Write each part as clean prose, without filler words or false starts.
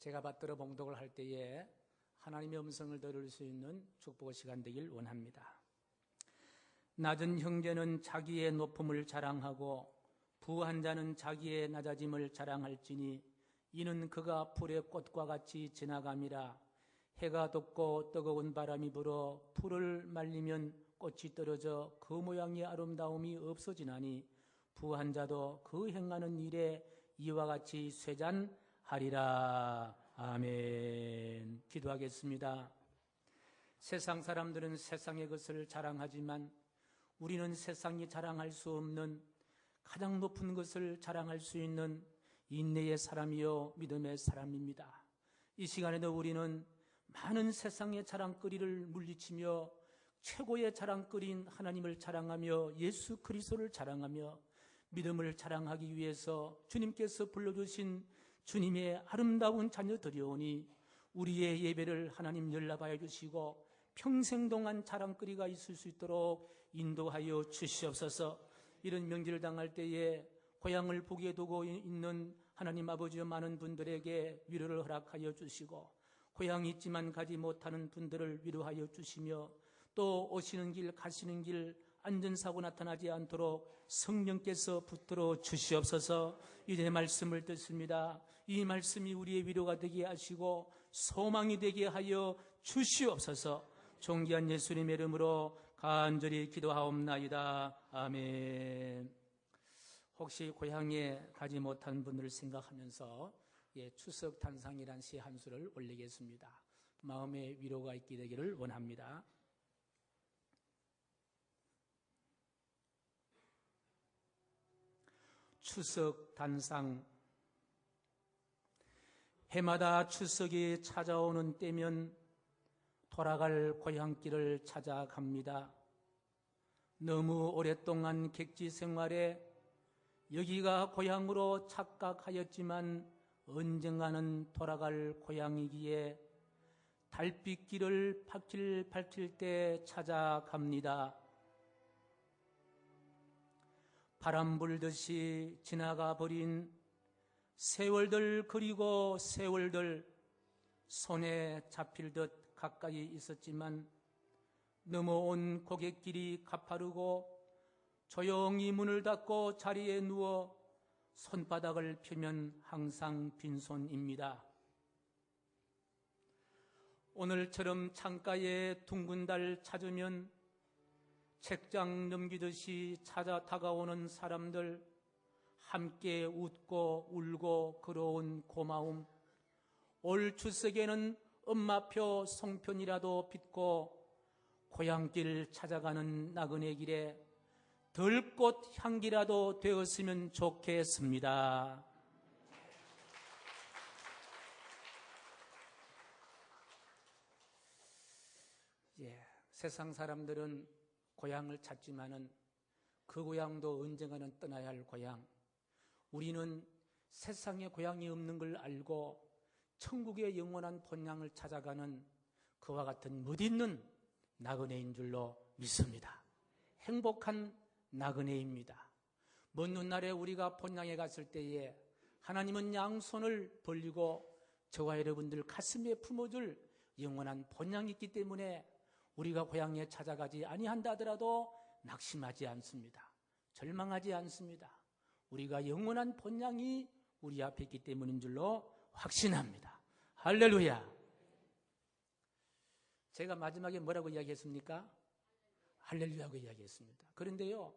제가 받들어 봉독을 할 때에 하나님의 음성을 들을 수 있는 축복의 시간 되길 원합니다. 낮은 형제는 자기의 높음을 자랑하고 부한 자는 자기의 낮아짐을 자랑할지니 이는 그가 풀의 꽃과 같이 지나감이라. 해가 돋고 뜨거운 바람이 불어 풀을 말리면 꽃이 떨어져 그 모양의 아름다움이 없어지나니 부한 자도 그 행하는 일에 이와 같이 쇠잔하리라. 아멘. 기도하겠습니다. 세상 사람들은 세상의 것을 자랑하지만 우리는 세상이 자랑할 수 없는 가장 높은 것을 자랑할 수 있는 인내의 사람이요 믿음의 사람입니다. 이 시간에도 우리는 많은 세상의 자랑거리를 물리치며 최고의 자랑거리인 하나님을 자랑하며 예수 그리스도를 자랑하며 믿음을 자랑하기 위해서 주님께서 불러주신 주님의 아름다운 자녀들이오니 우리의 예배를 하나님 연락하여 주시고 평생 동안 자랑거리가 있을 수 있도록 인도하여 주시옵소서. 이런 명절을 당할 때에 고향을 북에 두고 있는 하나님 아버지와 많은 분들에게 위로를 허락하여 주시고 고향이 있지만 가지 못하는 분들을 위로하여 주시며 또 오시는 길 가시는 길 안전사고 나타나지 않도록 성령께서 붙들어 주시옵소서. 이제 말씀을 듣습니다. 이 말씀이 우리의 위로가 되게 하시고 소망이 되게 하여 주시옵소서. 존귀한 예수님의 이름으로 간절히 기도하옵나이다. 아멘. 혹시 고향에 가지 못한 분들을 생각하면서 추석 단상이란 시 한 수를 올리겠습니다. 마음의 위로가 있게 되기를 원합니다. 추석 단상. 해마다 추석이 찾아오는 때면 돌아갈 고향길을 찾아갑니다. 너무 오랫동안 객지 생활에 여기가 고향으로 착각하였지만 언젠가는 돌아갈 고향이기에 달빛길을 밝힐 때 찾아갑니다. 바람 불듯이 지나가 버린 세월들 그리고 세월들 손에 잡힐 듯 가까이 있었지만 넘어온 고갯길이 가파르고 조용히 문을 닫고 자리에 누워 손바닥을 펴면 항상 빈손입니다. 오늘처럼 창가에 둥근 달 찾으면 책장 넘기듯이 찾아 다가오는 사람들, 함께 웃고 울고 걸어온 고마움, 올 추석에는 엄마표 송편이라도 빚고 고향길 찾아가는 나그네 길에 들꽃 향기라도 되었으면 좋겠습니다. 세상 사람들은 고향을 찾지만은 그 고향도 언젠가는 떠나야 할 고향. 우리는 세상에 고향이 없는 걸 알고 천국의 영원한 본향을 찾아가는 그와 같은 멋있는 나그네인 줄로 믿습니다. 행복한 나그네입니다. 먼 훗날에 우리가 본향에 갔을 때에 하나님은 양손을 벌리고 저와 여러분들 가슴에 품어줄 영원한 본향이 있기 때문에 우리가 고향에 찾아가지 아니한다 하더라도 낙심하지 않습니다. 절망하지 않습니다. 우리가 영원한 본향이 우리 앞에 있기 때문인 줄로 확신합니다. 할렐루야. 제가 마지막에 뭐라고 이야기했습니까? 할렐루야라고 이야기했습니다. 그런데요,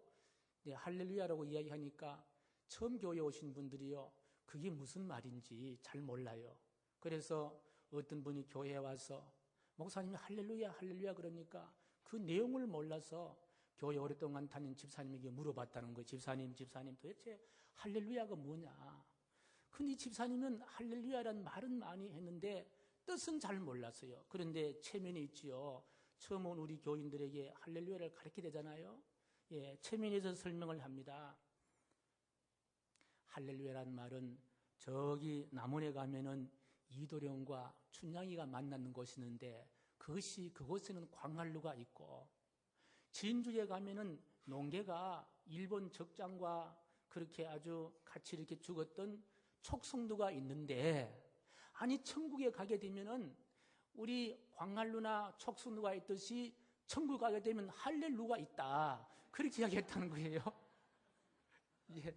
할렐루야라고 이야기하니까 처음 교회에 오신 분들이요, 그게 무슨 말인지 잘 몰라요. 그래서 어떤 분이 교회에 와서 목사님이 할렐루야 할렐루야 그러니까 그 내용을 몰라서 교회 오랫동안 다닌 집사님에게 물어봤다는 거예요. 집사님 도대체 할렐루야가 뭐냐. 근데 집사님은 할렐루야라는 말은 많이 했는데 뜻은 잘 몰랐어요. 그런데 체면이 있지요. 처음 온 우리 교인들에게 할렐루야를 가르치게 되잖아요. 체면에서 설명을 합니다. 할렐루야라는 말은 저기 남원에 가면은 이도령과 춘향이가 만나는 곳이 있는데 그곳에는 광활루가 있고, 진주에 가면은 농계가 일본 적장과 그렇게 아주 같이 이렇게 죽었던 촉성도가 있는데 아니 천국에 가게 되면은 우리 광활루나 촉순루가 있듯이 천국 가게 되면 할렐루가 있다, 그렇게 이야기했다는 거예요. 예.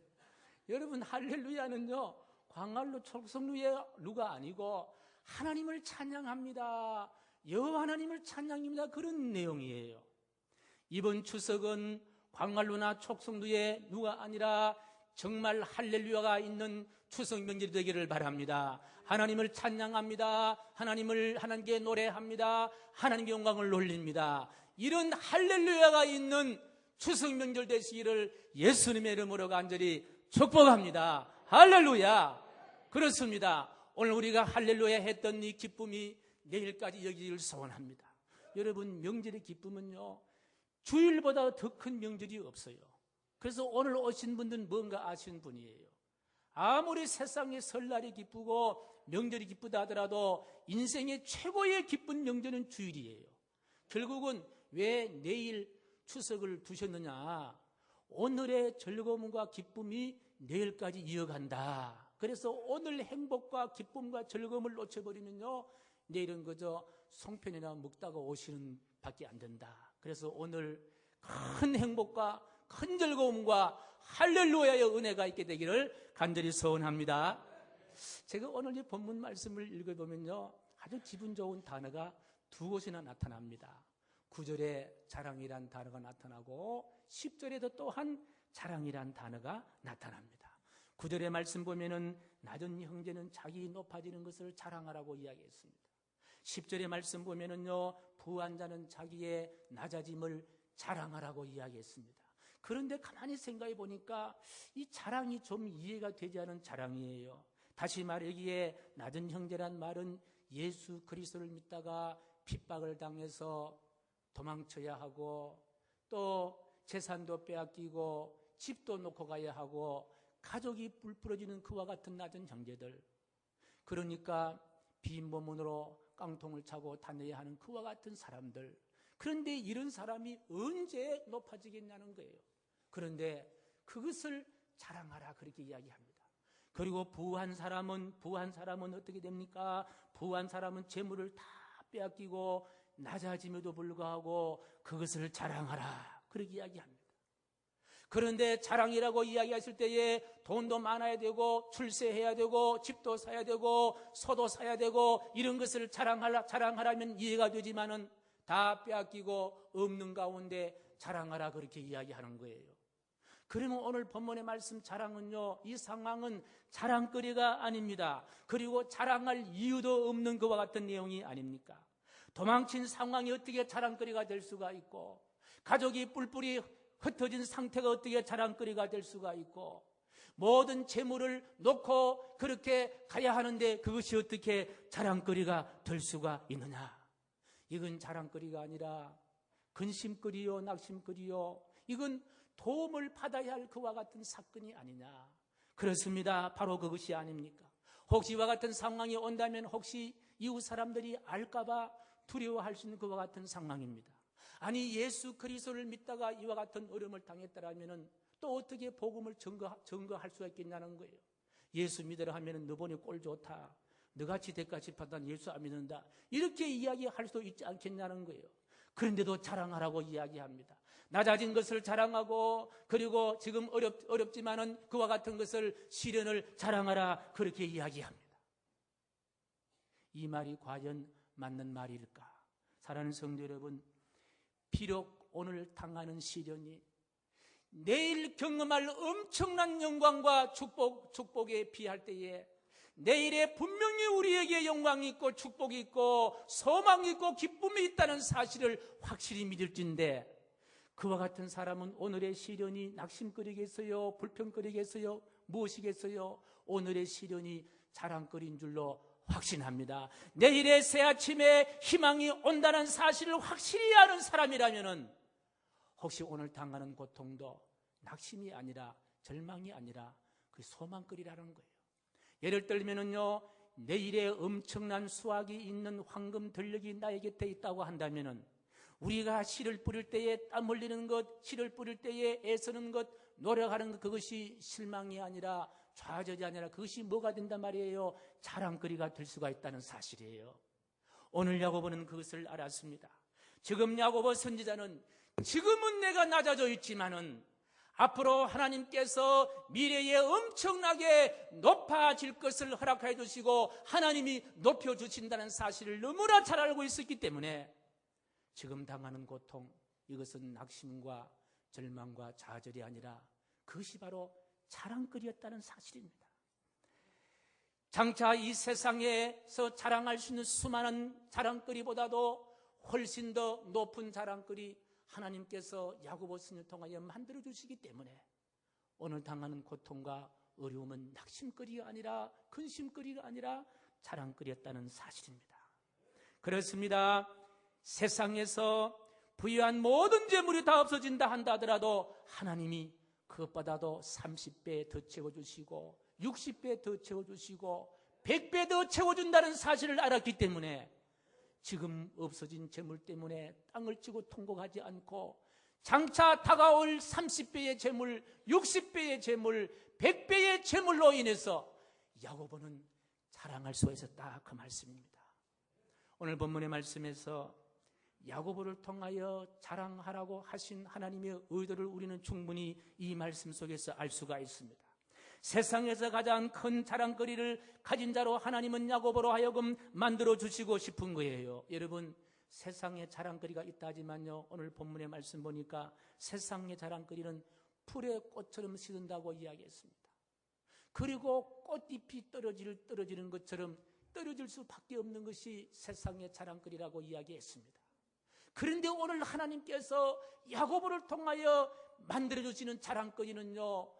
여러분, 할렐루야는요 광활루 촉순루의 루가 아니고 하나님을 찬양합니다, 여호와 하나님을 찬양합니다, 그런 내용이에요. 이번 추석은 광활루나 촉순루의 루가 아니라 정말 할렐루야가 있는 추석 명절이 되기를 바랍니다. 하나님을 찬양합니다, 하나님께 노래합니다, 하나님의 영광을 돌립니다. 이런 할렐루야가 있는 추석 명절 되시기를 예수님의 이름으로 간절히 축복합니다. 할렐루야. 그렇습니다. 오늘 우리가 할렐루야 했던 이 기쁨이 내일까지 여기를 소원합니다. 여러분, 명절의 기쁨은요 주일보다 더 큰 명절이 없어요. 그래서 오늘 오신 분들은 뭔가 아시는 분이에요. 아무리 세상의 설날이 기쁘고 명절이 기쁘다 하더라도 인생의 최고의 기쁜 명절은 주일이에요. 결국은 왜 내일 추석을 두셨느냐, 오늘의 즐거움과 기쁨이 내일까지 이어간다. 그래서 오늘 행복과 기쁨과 즐거움을 놓쳐버리면요 내일은 그저 송편이나 먹다가 오시는 밖에 안 된다. 그래서 오늘 큰 행복과 큰 즐거움과 할렐루야의 은혜가 있게 되기를 간절히 소원합니다. 제가 오늘 이 본문 말씀을 읽어보면요 아주 기분 좋은 단어가 두 곳이나 나타납니다. 9절에 자랑이란 단어가 나타나고 10절에도 또한 자랑이란 단어가 나타납니다. 9절의 말씀 보면은 낮은 형제는 자기 높아지는 것을 자랑하라고 이야기했습니다. 10절의 말씀 보면은요 부한 자는 자기의 낮아짐을 자랑하라고 이야기했습니다. 그런데 가만히 생각해 보니까 이 자랑이 좀 이해가 되지 않은 자랑이에요. 다시 말하기에 낮은 형제란 말은 예수 그리스도를 믿다가 핍박을 당해서 도망쳐야 하고 또 재산도 빼앗기고 집도 놓고 가야 하고 가족이 뿔 부러지는 그와 같은 낮은 형제들, 그러니까 빈몸으로 깡통을 차고 다녀야 하는 그와 같은 사람들, 그런데 이런 사람이 언제 높아지겠냐는 거예요. 그런데 그것을 자랑하라 그렇게 이야기합니다. 그리고 부한 사람은 어떻게 됩니까? 부한 사람은 재물을 다 빼앗기고 낮아짐에도 불구하고 그것을 자랑하라 그렇게 이야기합니다. 그런데 자랑이라고 이야기하실 때에 돈도 많아야 되고 출세해야 되고 집도 사야 되고 소도 사야 되고 이런 것을 자랑하라면 이해가 되지만은 다 빼앗기고 없는 가운데 자랑하라 그렇게 이야기하는 거예요. 그러면 오늘 본문의 말씀 자랑은요, 이 상황은 자랑거리가 아닙니다. 그리고 자랑할 이유도 없는 것과 같은 내용이 아닙니까? 도망친 상황이 어떻게 자랑거리가 될 수가 있고, 가족이 뿔뿔이 흩어진 상태가 어떻게 자랑거리가 될 수가 있고, 모든 재물을 놓고 그렇게 가야 하는데 그것이 어떻게 자랑거리가 될 수가 있느냐? 이건 자랑거리가 아니라 근심거리요, 낙심거리요, 이건 도움을 받아야 할 그와 같은 사건이 아니냐? 그렇습니다. 바로 그것이 아닙니까? 혹시 이와 같은 상황이 온다면 혹시 이웃 사람들이 알까봐 두려워할 수 있는 그와 같은 상황입니다. 아니, 예수 그리스도를 믿다가 이와 같은 어려움을 당했더라면 또 어떻게 복음을 증거할 수가 있겠냐는 거예요. 예수 믿으라 하면 너 보니 꼴 좋다, 너같이 대가치 받다 예수 안 믿는다, 이렇게 이야기할 수도 있지 않겠냐는 거예요. 그런데도 자랑하라고 이야기합니다. 낮아진 것을 자랑하고, 그리고 지금 어렵지만은 그와 같은 것을 시련을 자랑하라 그렇게 이야기합니다. 이 말이 과연 맞는 말일까? 사랑하는 성도 여러분, 비록 오늘 당하는 시련이 내일 경험할 엄청난 영광과 축복에 비할 때에 내일에 분명히 우리에게 영광이 있고 축복이 있고 소망이 있고 기쁨이 있다는 사실을 확실히 믿을진데, 그와 같은 사람은 오늘의 시련이 낙심거리겠어요? 불평거리겠어요? 무엇이겠어요? 오늘의 시련이 자랑거리인 줄로 확신합니다. 내일의 새 아침에 희망이 온다는 사실을 확실히 아는 사람이라면 혹시 오늘 당하는 고통도 낙심이 아니라 절망이 아니라 그 소망거리라는 거예요. 예를 들면은요, 내일에 엄청난 수확이 있는 황금 들녘이 나의 곁에 있다고 한다면은 우리가 씨를 뿌릴 때에 땀 흘리는 것, 씨를 뿌릴 때에 애쓰는 것, 노력하는 것, 그것이 실망이 아니라 좌절이 아니라 그것이 뭐가 된단 말이에요? 자랑거리가 될 수가 있다는 사실이에요. 오늘 야고보는 그것을 알았습니다. 지금 야고보 선지자는 지금은 내가 낮아져 있지만은 앞으로 하나님께서 미래에 엄청나게 높아질 것을 허락해 주시고 하나님이 높여주신다는 사실을 너무나 잘 알고 있었기 때문에 지금 당하는 고통, 이것은 낙심과 절망과 좌절이 아니라 그것이 바로 자랑거리였다는 사실입니다. 장차 이 세상에서 자랑할 수 있는 수많은 자랑거리보다도 훨씬 더 높은 자랑거리, 하나님께서 야고보 선지자를 통하여 만들어 주시기 때문에 오늘 당하는 고통과 어려움은 낙심거리가 아니라 근심거리가 아니라 자랑거리였다는 사실입니다. 그렇습니다. 세상에서 부유한 모든 재물이 다 없어진다 한다 하더라도 하나님이 그것보다도 30배 더 채워주시고 60배 더 채워주시고 100배 더 채워준다는 사실을 알았기 때문에 지금 없어진 재물 때문에 땅을 치고 통곡하지 않고 장차 다가올 30배의 재물, 60배의 재물, 100배의 재물로 인해서 야고보는 자랑할 수가 있었다, 그 말씀입니다. 오늘 본문의 말씀에서 야고보를 통하여 자랑하라고 하신 하나님의 의도를 우리는 충분히 이 말씀 속에서 알 수가 있습니다. 세상에서 가장 큰 자랑거리를 가진 자로 하나님은 야고보로 하여금 만들어 주시고 싶은 거예요. 여러분, 세상에 자랑거리가 있다 하지만요, 오늘 본문의 말씀 보니까 세상의 자랑거리는 풀의 꽃처럼 시든다고 이야기했습니다. 그리고 꽃잎이 떨어지는 것처럼 떨어질 수밖에 없는 것이 세상의 자랑거리라고 이야기했습니다. 그런데 오늘 하나님께서 야고보를 통하여 만들어주시는 자랑거리는요,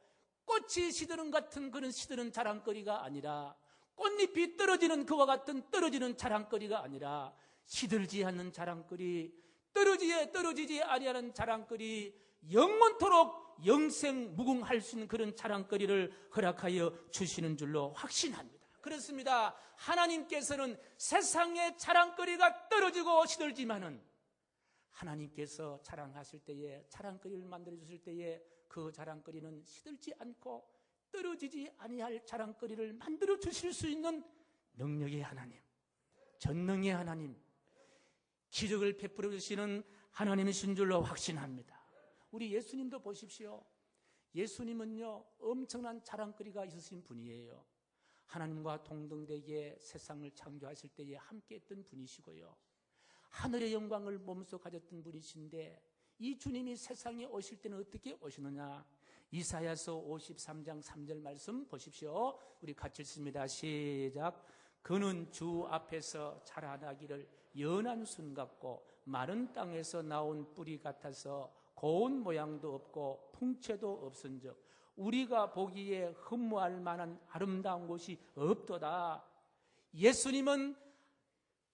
꽃이 시드는 같은 그런 시드는 자랑거리가 아니라 꽃잎이 떨어지는 그와 같은 떨어지는 자랑거리가 아니라 시들지 않는 자랑거리, 떨어지지 아니하는 자랑거리, 영원토록 영생무궁할 수 있는 그런 자랑거리를 허락하여 주시는 줄로 확신합니다. 그렇습니다. 하나님께서는 세상의 자랑거리가 떨어지고 시들지만은 하나님께서 자랑하실 때에, 자랑거리를 만들어 주실 때에 그 자랑거리는 시들지 않고 떨어지지 아니할 자랑거리를 만들어 주실 수 있는 능력의 하나님, 전능의 하나님, 기적을 베풀어 주시는 하나님이신 줄로 확신합니다. 우리 예수님도 보십시오. 예수님은요, 엄청난 자랑거리가 있으신 분이에요. 하나님과 동등되게 세상을 창조하실 때에 함께했던 분이시고요, 하늘의 영광을 몸소 가졌던 분이신데 이 주님이 세상에 오실 때는 어떻게 오시느냐? 이사야서 53장 3절 말씀 보십시오. 우리 같이 읽습니다. 시작. 그는 주 앞에서 자라나기를 연한 순 같고 마른 땅에서 나온 뿌리 같아서 고운 모양도 없고 풍채도 없은즉 우리가 보기에 흠모할 만한 아름다운 곳이 없도다. 예수님은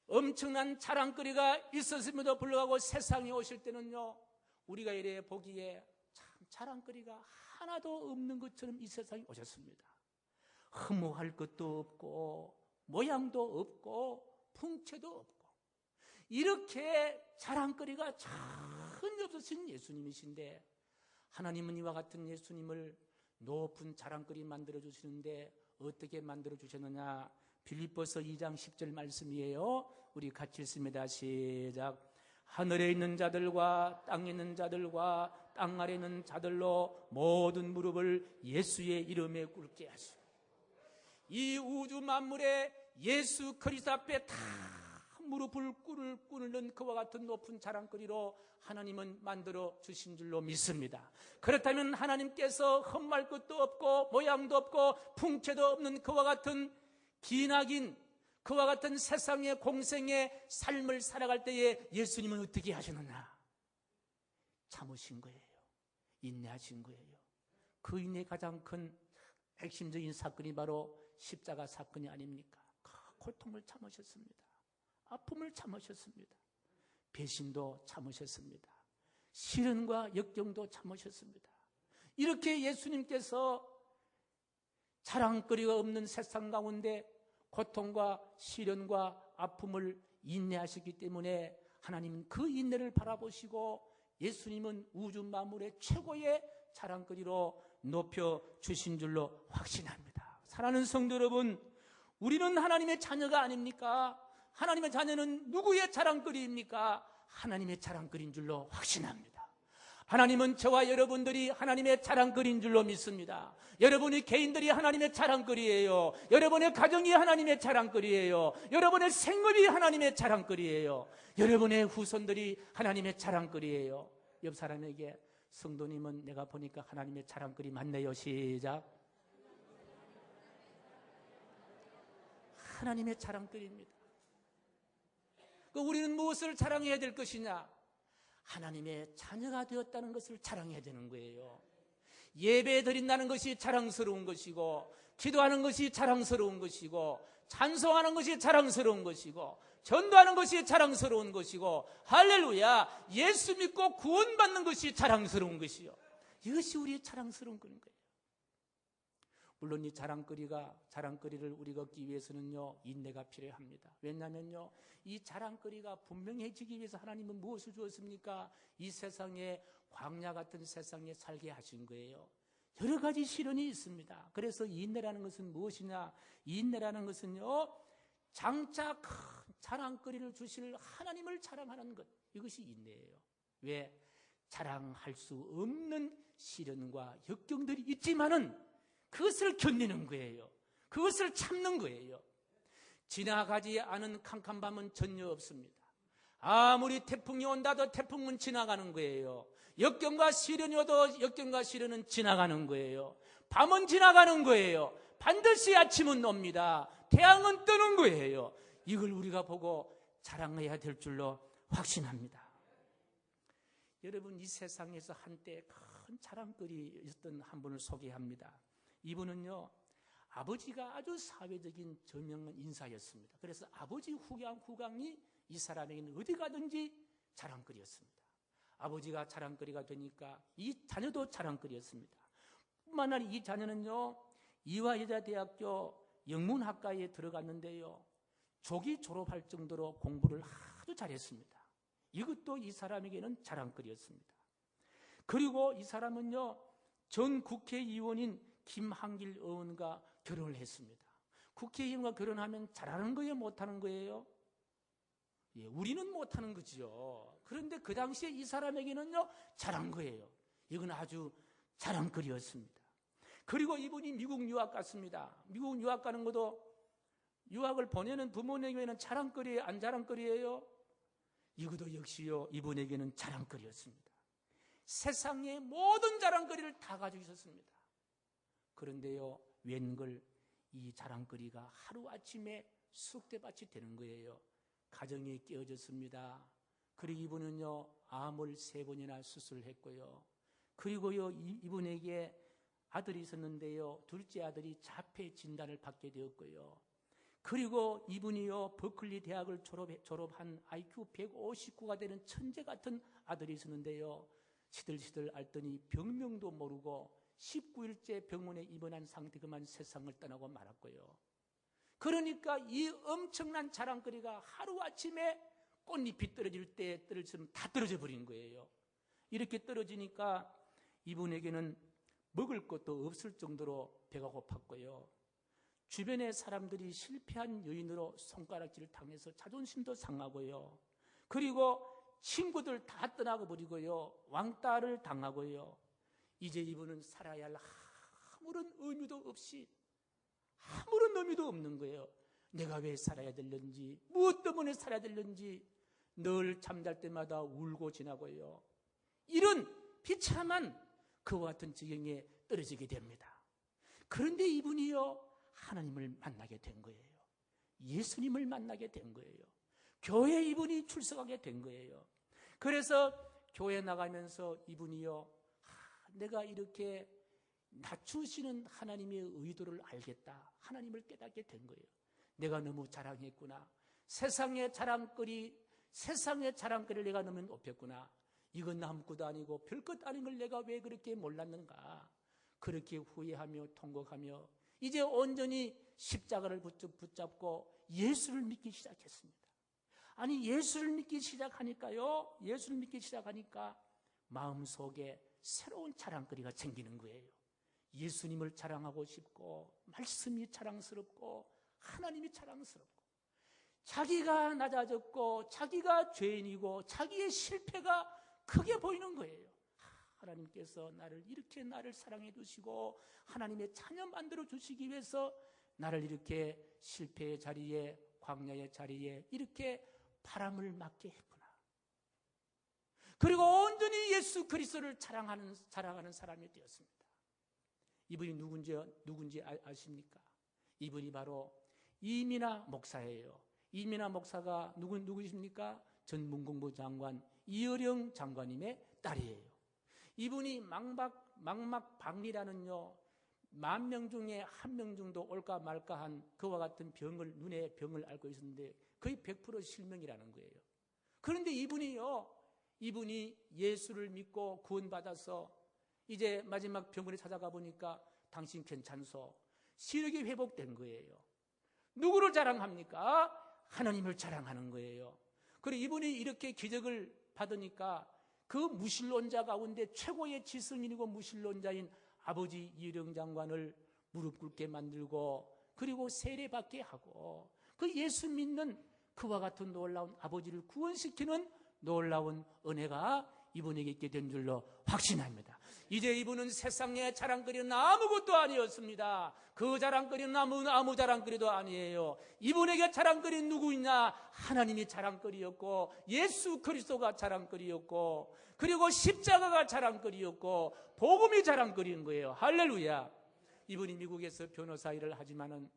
엄청난 자랑거리가 있었음에도 불구하고 세상에 오실 때는요, 우리가 이래 보기에 참 자랑거리가 하나도 없는 것처럼 이 세상에 오셨습니다. 흠모할 것도 없고 모양도 없고 풍채도 없고 이렇게 자랑거리가 전혀 없으신 예수님이신데 하나님은 이와 같은 예수님을 높은 자랑거리 만들어 주시는데 어떻게 만들어 주셨느냐? 빌립보서 2장 10절 말씀이에요. 우리 같이 읽습니다. 시작. 하늘에 있는 자들과 땅에 있는 자들과 땅 아래 있는 자들로 모든 무릎을 예수의 이름에 꿇게 하시고 이 우주 만물에 예수 그리스도 앞에 다 무릎을 꿇는 그와 같은 높은 자랑거리로 하나님은 만들어 주신 줄로 믿습니다. 그렇다면 하나님께서 흠말 것도 없고 모양도 없고 풍채도 없는 그와 같은 기나긴 그와 같은 세상의 공생의 삶을 살아갈 때에 예수님은 어떻게 하셨느냐? 참으신 거예요. 인내하신 거예요. 그 인내의 가장 큰 핵심적인 사건이 바로 십자가 사건이 아닙니까? 고통을 참으셨습니다. 아픔을 참으셨습니다. 배신도 참으셨습니다. 시련과 역경도 참으셨습니다. 이렇게 예수님께서 자랑거리가 없는 세상 가운데 고통과 시련과 아픔을 인내하셨기 때문에 하나님은 그 인내를 바라보시고 예수님은 우주 만물의 최고의 자랑거리로 높여주신 줄로 확신합니다. 사랑하는 성도 여러분, 우리는 하나님의 자녀가 아닙니까? 하나님의 자녀는 누구의 자랑거리입니까? 하나님의 자랑거리인 줄로 확신합니다. 하나님은 저와 여러분들이 하나님의 자랑거리인 줄로 믿습니다. 여러분의 개인들이 하나님의 자랑거리예요. 여러분의 가정이 하나님의 자랑거리예요. 여러분의 생업이 하나님의 자랑거리예요. 여러분의 후손들이 하나님의 자랑거리예요. 옆 사람에게, 성도님은 내가 보니까 하나님의 자랑거리 맞네요. 시작. 하나님의 자랑거리입니다. 우리는 무엇을 자랑해야 될 것이냐? 하나님의 자녀가 되었다는 것을 자랑해야 되는 거예요. 예배 드린다는 것이 자랑스러운 것이고, 기도하는 것이 자랑스러운 것이고, 찬송하는 것이 자랑스러운 것이고, 전도하는 것이 자랑스러운 것이고, 할렐루야, 예수 믿고 구원받는 것이 자랑스러운 것이요. 이것이 우리의 자랑스러운 거예요. 물론 이 자랑거리를 우리가 얻기 위해서는요, 인내가 필요합니다. 왜냐하면요, 이 자랑거리가 분명해지기 위해서 하나님은 무엇을 주었습니까? 이 세상에, 광야 같은 세상에 살게 하신 거예요. 여러 가지 시련이 있습니다. 그래서 인내라는 것은 무엇이냐? 인내라는 것은요, 장차 큰 자랑거리를 주실 하나님을 자랑하는 것, 이것이 인내예요. 왜? 자랑할 수 없는 시련과 역경들이 있지만은 그것을 견디는 거예요. 그것을 참는 거예요. 지나가지 않은 캄캄밤은 전혀 없습니다. 아무리 태풍이 온다도 태풍은 지나가는 거예요. 역경과 시련이 오도 역경과 시련은 지나가는 거예요. 밤은 지나가는 거예요. 반드시 아침은 옵니다. 태양은 뜨는 거예요. 이걸 우리가 보고 자랑해야 될 줄로 확신합니다. 여러분, 이 세상에서 한때 큰 자랑거리였던 한 분을 소개합니다. 이분은요, 아버지가 아주 사회적인 저명한 인사였습니다. 그래서 아버지 후광이 이 사람에게는 어디 가든지 자랑거리였습니다. 아버지가 자랑거리가 되니까 이 자녀도 자랑거리였습니다. 뿐만 아니라 이 자녀는요, 이화여자대학교 영문학과에 들어갔는데요, 조기 졸업할 정도로 공부를 아주 잘했습니다. 이것도 이 사람에게는 자랑거리였습니다. 그리고 이 사람은요, 전 국회의원인 김한길 의원과 결혼을 했습니다. 국회의원과 결혼하면 잘하는 거예요? 못하는 거예요? 예, 우리는 못하는 거죠. 그런데 그 당시에 이 사람에게는요, 잘한 거예요. 이건 아주 자랑거리였습니다. 그리고 이분이 미국 유학 갔습니다. 미국 유학 가는 것도, 유학을 보내는 부모님에게는 자랑거리예요? 안 자랑거리예요? 이것도 역시요, 이분에게는 자랑거리였습니다. 세상의 모든 자랑거리를 다 가지고 있었습니다. 그런데요, 웬걸 이 자랑거리가 하루아침에 쑥대밭이 되는 거예요. 가정이 깨어졌습니다. 그리고 이분은요, 암을 3번이나 수술했고요. 그리고요, 이분에게 아들이 있었는데요, 둘째 아들이 자폐 진단을 받게 되었고요. 그리고 이분이요, 버클리 대학을 졸업한 IQ 159가 되는 천재 같은 아들이 있었는데요, 시들시들 앓더니 병명도 모르고 19일째 병원에 입원한 상태 그만 세상을 떠나고 말았고요. 그러니까 이 엄청난 자랑거리가 하루아침에 꽃잎이 떨어질 때 떨어지면 다 떨어져 버린 거예요. 이렇게 떨어지니까 이분에게는 먹을 것도 없을 정도로 배가 고팠고요. 주변의 사람들이 실패한 여인으로 손가락질을 당해서 자존심도 상하고요. 그리고 친구들 다 떠나고 버리고요. 왕따를 당하고요. 이제 이분은 살아야 할 아무런 의미도 없이, 아무런 의미도 없는 거예요. 내가 왜 살아야 되는지, 무엇 때문에 살아야 되는지 늘 잠잘 때마다 울고 지나고요. 이런 비참한 그와 같은 지경에 떨어지게 됩니다. 그런데 이분이요, 하나님을 만나게 된 거예요. 예수님을 만나게 된 거예요. 교회에 이분이 출석하게 된 거예요. 그래서 교회 나가면서 이분이요, 내가 이렇게 낮추시는 하나님의 의도를 알겠다, 하나님을 깨닫게 된 거예요. 내가 너무 자랑했구나. 세상의 자랑거리를 내가 너무 높였구나. 이건 아무것도 아니고 별것 아닌 걸 내가 왜 그렇게 몰랐는가. 그렇게 후회하며 통곡하며 이제 온전히 십자가를 붙잡고 예수를 믿기 시작했습니다. 아니, 예수를 믿기 시작하니까요, 마음속에 새로운 자랑거리가 생기는 거예요. 예수님을 자랑하고 싶고 말씀이 자랑스럽고 하나님이 자랑스럽고 자기가 낮아졌고 자기가 죄인이고 자기의 실패가 크게 보이는 거예요. 하나님께서 나를 사랑해 주시고 하나님의 자녀 만들어 주시기 위해서 나를 이렇게 실패의 자리에, 광야의 자리에 이렇게 바람을 맞게 했구나. 그리고 온전히 예수 그리스도를 자랑하는 사람이 되었습니다. 이분이 누군지 아십니까? 이분이 바로 이민아 목사예요. 이민아 목사가 누구십니까? 전 문공부 장관 이어령 장관님의 딸이에요. 이분이 망막박리라는요, 10,000명 중에 1명 정도 올까 말까 한 그와 같은 눈의 병을 앓고 있었는데 거의 100% 실명이라는 거예요. 그런데 이분이 예수를 믿고 구원받아서 이제 마지막 병원에 찾아가 보니까 당신 괜찮소? 시력이 회복된 거예요. 누구를 자랑합니까? 하나님을 자랑하는 거예요. 그리고 이분이 이렇게 기적을 받으니까 그 무신론자 가운데 최고의 지성인이고 무신론자인 아버지 이어령 장관을 무릎 꿇게 만들고 그리고 세례받게 하고 그 예수 믿는 그와 같은 놀라운 아버지를 구원시키는 놀라운 은혜가 이분에게 있게 된 줄로 확신합니다. 이제 이분은 세상에 자랑거리는 아무것도 아니었습니다. 그 자랑거리는 아무 자랑거리도 아니에요. 이분에게 자랑거리는 누구 있냐? 하나님이 자랑거리였고 예수 그리스도가 자랑거리였고 그리고 십자가가 자랑거리였고 복음이 자랑거리인 거예요. 할렐루야. 이분이 미국에서 변호사 일을 하지만은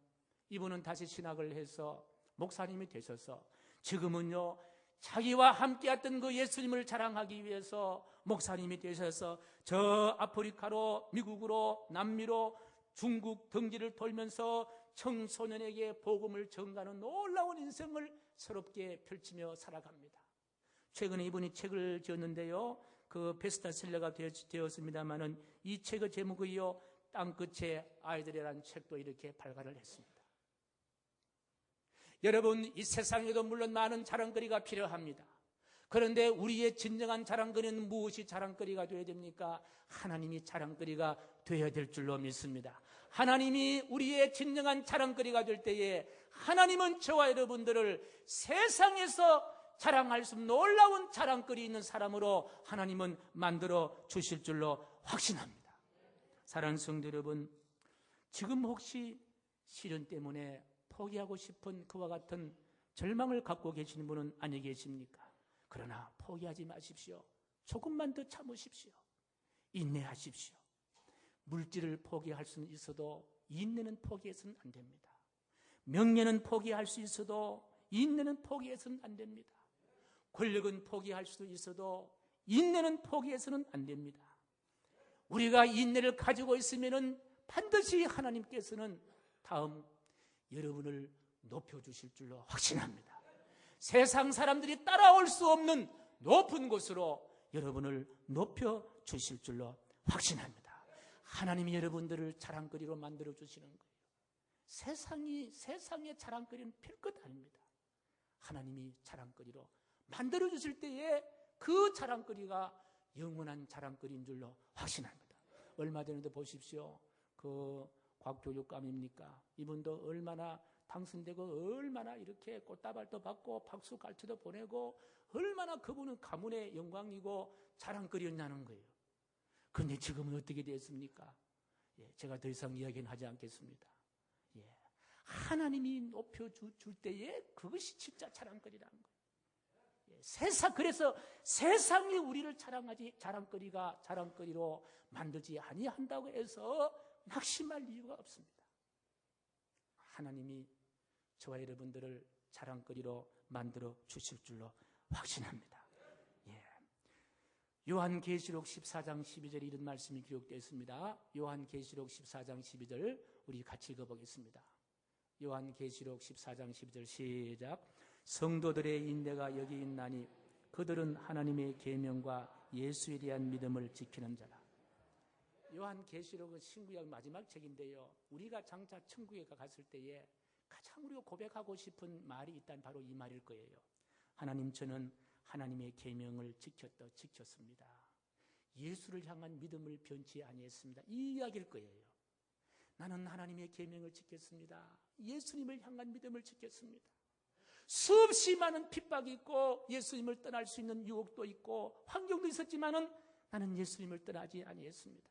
이분은 다시 신학을 해서 목사님이 되셔서 지금은요 자기와 함께했던 그 예수님을 자랑하기 위해서 목사님이 되셔서 저 아프리카로 미국으로 남미로 중국 등지를 돌면서 청소년에게 복음을 전가하는 놀라운 인생을 새롭게 펼치며 살아갑니다. 최근에 이분이 책을 지었는데요, 그 베스트셀러가 되었습니다마는 이 책의 제목이요 땅끝의 아이들이라는 책도 이렇게 발간을 했습니다. 여러분, 이 세상에도 물론 많은 자랑거리가 필요합니다. 그런데 우리의 진정한 자랑거리는 무엇이 자랑거리가 되어야 됩니까? 하나님이 자랑거리가 되어야 될 줄로 믿습니다. 하나님이 우리의 진정한 자랑거리가 될 때에 하나님은 저와 여러분들을 세상에서 자랑할 수 없는 놀라운 자랑거리 있는 사람으로 하나님은 만들어 주실 줄로 확신합니다. 사랑하는 성도 여러분, 지금 혹시 시련 때문에 포기하고 싶은 그와 같은 절망을 갖고 계시는 분은 아니 계십니까? 그러나 포기하지 마십시오. 조금만 더 참으십시오. 인내하십시오. 물질을 포기할 수는 있어도 인내는 포기해서는 안 됩니다. 명예는 포기할 수 있어도 인내는 포기해서는 안 됩니다. 권력은 포기할 수도 있어도 인내는 포기해서는 안 됩니다. 우리가 인내를 가지고 있으면 반드시 하나님께서는 다음 여러분을 높여주실 줄로 확신합니다. 세상 사람들이 따라올 수 없는 높은 곳으로 여러분을 높여주실 줄로 확신합니다. 하나님이 여러분들을 자랑거리로 만들어주시는 거예요. 세상의 자랑거리는 별것 아닙니다. 하나님이 자랑거리로 만들어주실 때에 그 자랑거리가 영원한 자랑거리인 줄로 확신합니다. 얼마 전에도 보십시오. 그 곽교육감입니까? 이분도 얼마나 당선되고 얼마나 이렇게 꽃다발도 받고 박수갈채도 보내고 얼마나 그분은 가문의 영광이고 자랑거리였냐는 거예요. 그런데 지금은 어떻게 됐습니까? 제가 더 이상 이야기는 하지 않겠습니다. 하나님이 높여줄 때에 그것이 진짜 자랑거리라는 거예요. 그래서 세상이 우리를 자랑거리로 만들지 아니한다고 해서 낙심할 이유가 없습니다. 하나님이 저와 여러분들을 자랑거리로 만들어 주실 줄로 확신합니다. 요한계시록 14장 12절에 이런 말씀이 기록되어 있습니다. 요한계시록 14장 12절 우리 같이 읽어보겠습니다. 요한계시록 14장 12절 시작. 성도들의 인내가 여기 있나니 그들은 하나님의 계명과 예수에 대한 믿음을 지키는 자라. 요한계시록은 신구약 마지막 책인데요, 우리가 장차 천국에 갔을 때에 가장 우리가 고백하고 싶은 말이 있다면 바로 이 말일 거예요. 하나님, 저는 하나님의 계명을 지켰습니다. 예수를 향한 믿음을 변치 아니했습니다. 이 이야기일 거예요. 나는 하나님의 계명을 지켰습니다. 예수님을 향한 믿음을 지켰습니다. 수없이 많은 핍박이 있고 예수님을 떠날 수 있는 유혹도 있고 환경도 있었지만은 나는 예수님을 떠나지 아니했습니다.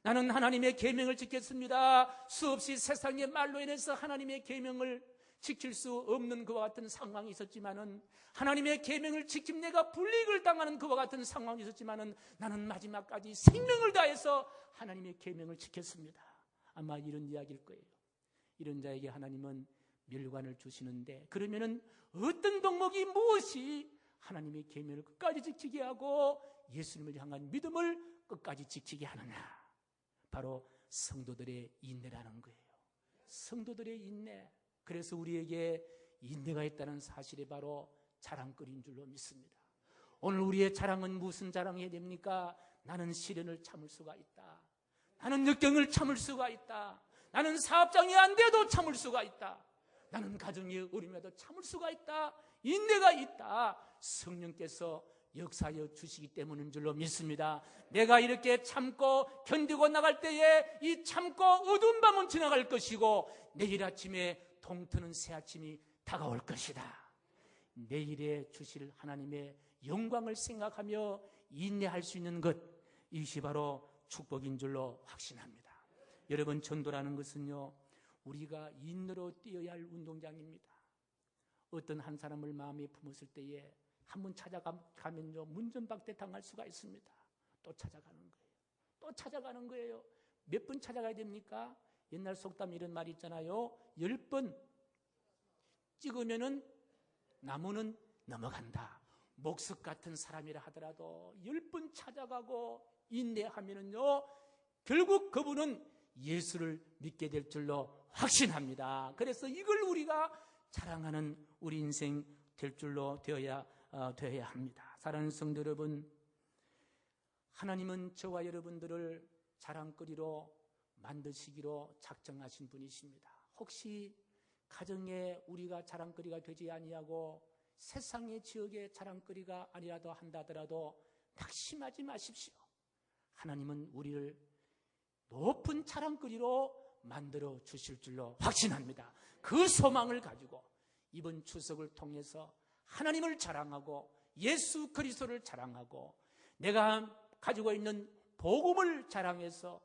나는 하나님의 계명을 지켰습니다. 수없이 세상의 말로 인해서 하나님의 계명을 지킬 수 없는 그와 같은 상황이 있었지만은, 하나님의 계명을 지킴 내가 불이익을 당하는 그와 같은 상황이 있었지만은, 나는 마지막까지 생명을 다해서 하나님의 계명을 지켰습니다. 아마 이런 이야기일 거예요. 이런 자에게 하나님은 멸관을 주시는데, 그러면은 어떤 덕목이 무엇이 하나님의 계명을 끝까지 지키게 하고 예수님을 향한 믿음을 끝까지 지키게 하느냐? 바로 성도들의 인내라는 거예요. 성도들의 인내. 그래서 우리에게 인내가 있다는 사실이 바로 자랑거리인 줄로 믿습니다. 오늘 우리의 자랑은 무슨 자랑해야 됩니까? 나는 시련을 참을 수가 있다. 나는 역경을 참을 수가 있다. 나는 사업장이 안 돼도 참을 수가 있다. 나는 가정이 어려움에도 참을 수가 있다. 인내가 있다. 성령께서 역사하여 주시기 때문인 줄로 믿습니다. 내가 이렇게 참고 견디고 나갈 때에 이 참고 어두운 밤은 지나갈 것이고 내일 아침에 동트는 새 아침이 다가올 것이다. 내일에 주실 하나님의 영광을 생각하며 인내할 수 있는 것, 이것이 바로 축복인 줄로 확신합니다. 여러분, 전도라는 것은요, 우리가 인내로 뛰어야 할 운동장입니다. 어떤 한 사람을 마음에 품었을 때에 한번 찾아가면요, 문전박대 당할 수가 있습니다. 또 찾아가는 거예요. 또 찾아가는 거예요. 몇 번 찾아가야 됩니까? 옛날 속담 이런 말이 있잖아요. 10번 찍으면은 나무는 넘어간다. 목석 같은 사람이라 하더라도 10번 찾아가고 인내하면은요, 결국 그분은 예수를 믿게 될 줄로 확신합니다. 그래서 이걸 우리가 자랑하는 우리 인생 될 줄로 되어야 합니다. 사랑하는 성도 여러분, 하나님은 저와 여러분들을 자랑거리로 만드시기로 작정하신 분이십니다. 혹시 가정에 우리가 자랑거리가 되지 아니하고 세상의 지역의 자랑거리가 아니라도 한다더라도 낙심하지 마십시오. 하나님은 우리를 높은 자랑거리로 만들어 주실 줄로 확신합니다. 그 소망을 가지고 이번 추석을 통해서 하나님을 자랑하고 예수 그리스도를 자랑하고 내가 가지고 있는 복음을 자랑해서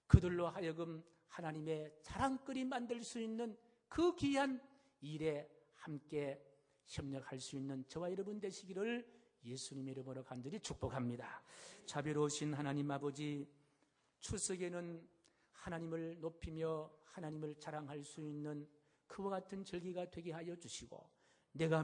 그들로 하여금 하나님의 자랑거리 만들 수 있는 그 귀한 일에 함께 협력할 수 있는 저와 여러분 되시기를 예수님의 이름으로 간절히 축복합니다. 자비로우신 하나님 아버지, 추석에는 하나님을 높이며 하나님을 자랑할 수 있는 그와 같은 절기가 되게 하여 주시고, 내가